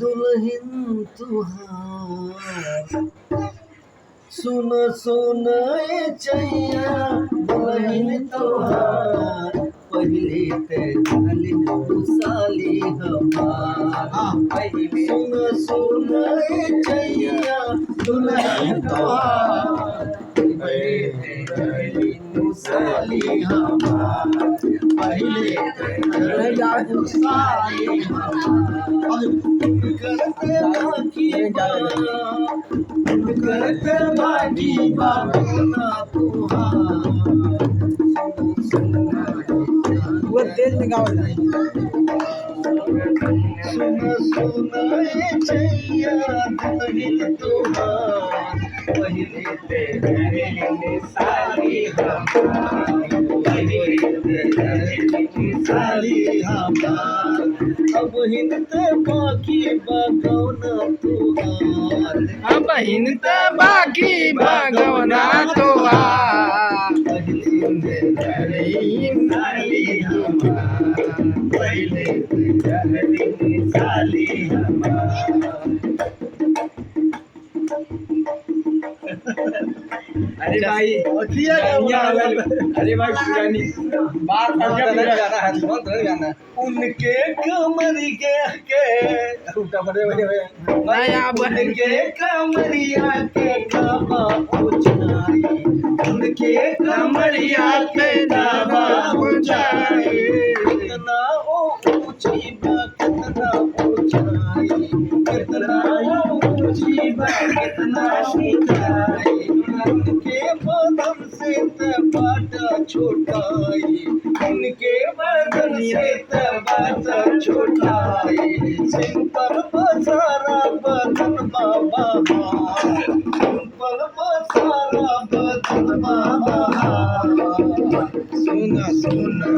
दुल्हन तुहार सुन सुन चैया दुल्हन तुहार पहले ते साली हमार पहले सुन सुन चैया दुल्हन तुहार पहले साली हमार पहले साली हमार करते बाकी करते बाकी बाबा वो तेज में गाओ ना सुन सुन चैया दुल्हन तुहार पहले तेरे साली हमार पहले साली हमार अब हिंदे बाकी बगौना तुहार अब हिंद बाकी भगवना तुहार पहले साली हमार पहले साली हमार अरे भाई अरे भाई पुरानी बात गाना है बहुत गाना उनके कमरिया के उल्टा पड़े नया बन उनके कमरिया के काबा ऊंचाई उनके कमरिया पे नामा ऊंचाई कितना ऊंची बा कितना ऊंचाई कितना ऊंची बा कितना ऊंचाई उनके बदन से बाटा छोटाई उनके बदन से बाटा छोटाई सिंपल बसारा बदन बाबा सिंपल बसारा बदन बाबा सुना सुना